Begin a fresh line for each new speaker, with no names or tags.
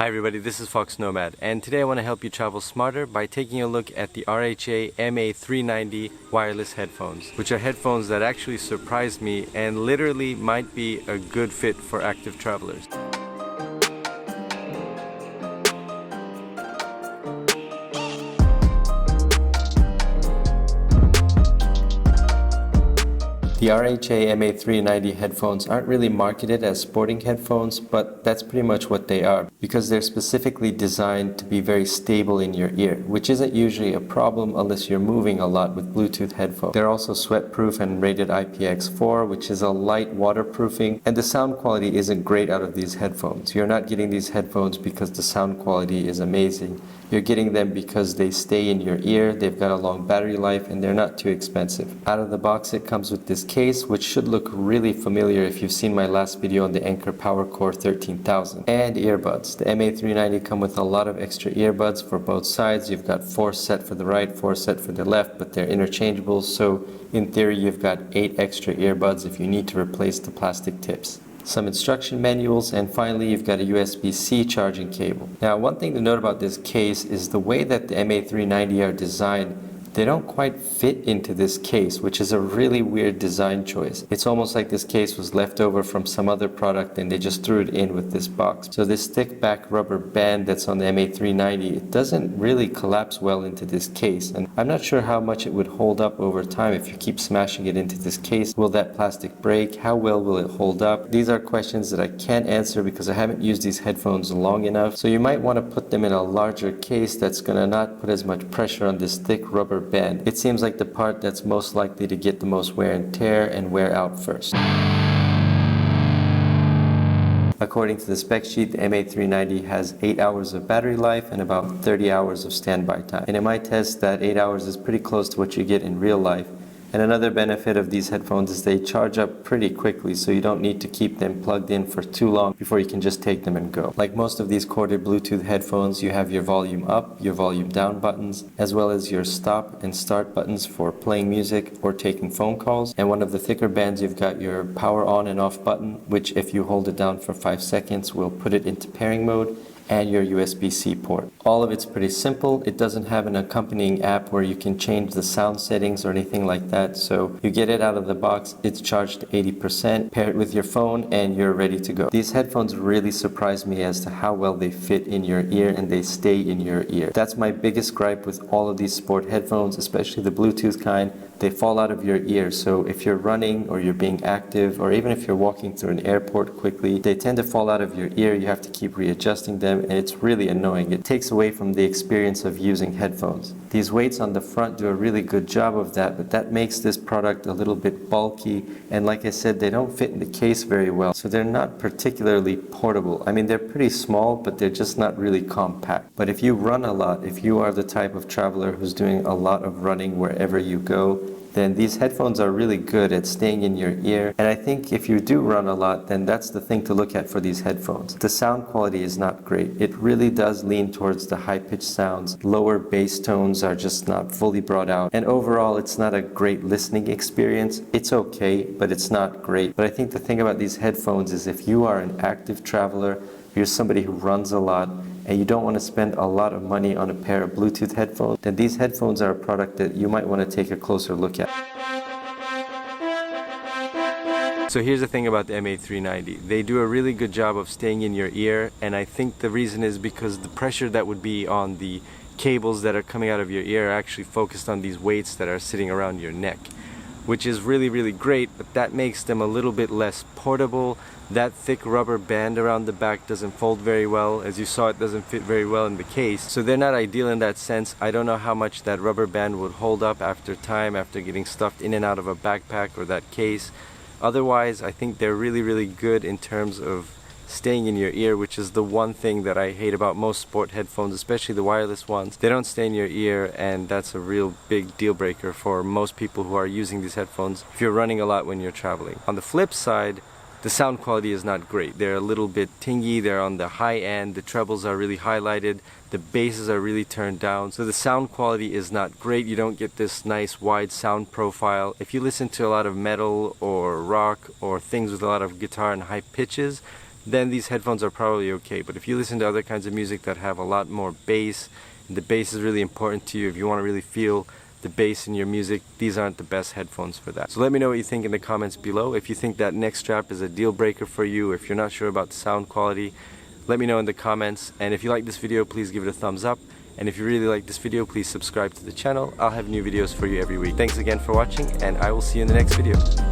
Hi everybody, this is Fox Nomad, and today I want to help you travel smarter by taking a look at the RHA MA390 wireless headphones, which are headphones that actually surprised me and literally might be a good fit for active travelers. The RHA MA390 headphones aren't really marketed as sporting headphones, but that's pretty much what they are, because they're specifically designed to be very stable in your ear, which isn't usually a problem unless you're moving a lot with Bluetooth headphones. They're also sweat-proof and rated IPX4, which is a light waterproofing, and the sound quality isn't great out of these headphones. You're not getting these headphones because the sound quality is amazing. You're getting them because they stay in your ear, they've got a long battery life, and they're not too expensive. Out of the box it comes with this case, which should look really familiar if you've seen my last video on the Anker PowerCore 13000. And earbuds. The MA390 come with a lot of extra earbuds for both sides. You've got 4 set for the right, 4 set for the left, but they're interchangeable, so in theory you've got 8 extra earbuds if you need to replace the plastic tips. Some instruction manuals, and finally you've got a USB-C charging cable. Now, one thing to note about this case is the way that the MA390 are designed. They don't quite fit into this case, which is a really weird design choice. It's almost like this case was left over from some other product and they just threw it in with this box. So this thick back rubber band that's on the MA390, it doesn't really collapse well into this case. And I'm not sure how much it would hold up over time if you keep smashing it into this case. Will that plastic break? How well will it hold up? These are questions that I can't answer because I haven't used these headphones long enough. So you might want to put them in a larger case that's going to not put as much pressure on this thick rubber band. It seems like the part that's most likely to get the most wear and tear and wear out first. According to the spec sheet, the MA390 has 8 hours of battery life and about 30 hours of standby time. And in my test, that 8 hours is pretty close to what you get in real life. And another benefit of these headphones is they charge up pretty quickly, so you don't need to keep them plugged in for too long before you can just take them and go. Like most of these corded Bluetooth headphones, you have your volume up, your volume down buttons, as well as your stop and start buttons for playing music or taking phone calls. And one of the thicker bands, you've got your power on and off button, which if you hold it down for 5 seconds will put it into pairing mode, and your USB-C port. All of it's pretty simple. It doesn't have an accompanying app where you can change the sound settings or anything like that. So you get it out of the box, it's charged to 80%, pair it with your phone, and you're ready to go. These headphones really surprised me as to how well they fit in your ear and they stay in your ear. That's my biggest gripe with all of these sport headphones, especially the Bluetooth kind. They fall out of your ear, so if you're running or you're being active, or even if you're walking through an airport quickly, they tend to fall out of your ear. You have to keep readjusting them, and it's really annoying. It takes away from the experience of using headphones. These weights on the front do a really good job of that, but that makes this product a little bit bulky, and like I said, they don't fit in the case very well, so they're not particularly portable. I mean, they're pretty small, but they're just not really compact. But if you run a lot, if you are the type of traveler who's doing a lot of running wherever you go, then these headphones are really good at staying in your ear. And I think if you do run a lot, then that's the thing to look at for these headphones. The sound quality is not great. It really does lean towards the high-pitched sounds. Lower bass tones are just not fully brought out. And overall, it's not a great listening experience. It's okay, but it's not great. But I think the thing about these headphones is if you are an active traveler, you're somebody who runs a lot, and you don't want to spend a lot of money on a pair of Bluetooth headphones, then these headphones are a product that you might want to take a closer look at. So here's the thing about the MA390. They do a really good job of staying in your ear, and I think the reason is because the pressure that would be on the cables that are coming out of your ear are actually focused on these weights that are sitting around your neck, which is really, really great, but that makes them a little bit less portable. That thick rubber band around the back doesn't fold very well. As you saw, it doesn't fit very well in the case. So they're not ideal in that sense. I don't know how much that rubber band would hold up after time, after getting stuffed in and out of a backpack or that case. Otherwise, I think they're really, really good in terms of staying in your ear, which is the one thing that I hate about most sport headphones, especially the wireless ones. They don't stay in your ear, and that's a real big deal breaker for most people who are using these headphones if you're running a lot when you're traveling. On the flip side, the sound quality is not great. They're a little bit tingy, they're on the high end, the trebles are really highlighted, the basses are really turned down, so the sound quality is not great. You don't get this nice wide sound profile. If you listen to a lot of metal or rock or things with a lot of guitar and high pitches, then these headphones are probably okay. But if you listen to other kinds of music that have a lot more bass, and the bass is really important to you, if you want to really feel the bass in your music, these aren't the best headphones for that. So let me know what you think in the comments below. If you think that neck strap is a deal breaker for you, if you're not sure about the sound quality, let me know in the comments. And if you like this video, please give it a thumbs up. And if you really like this video, please subscribe to the channel. I'll have new videos for you every week. Thanks again for watching, and I will see you in the next video.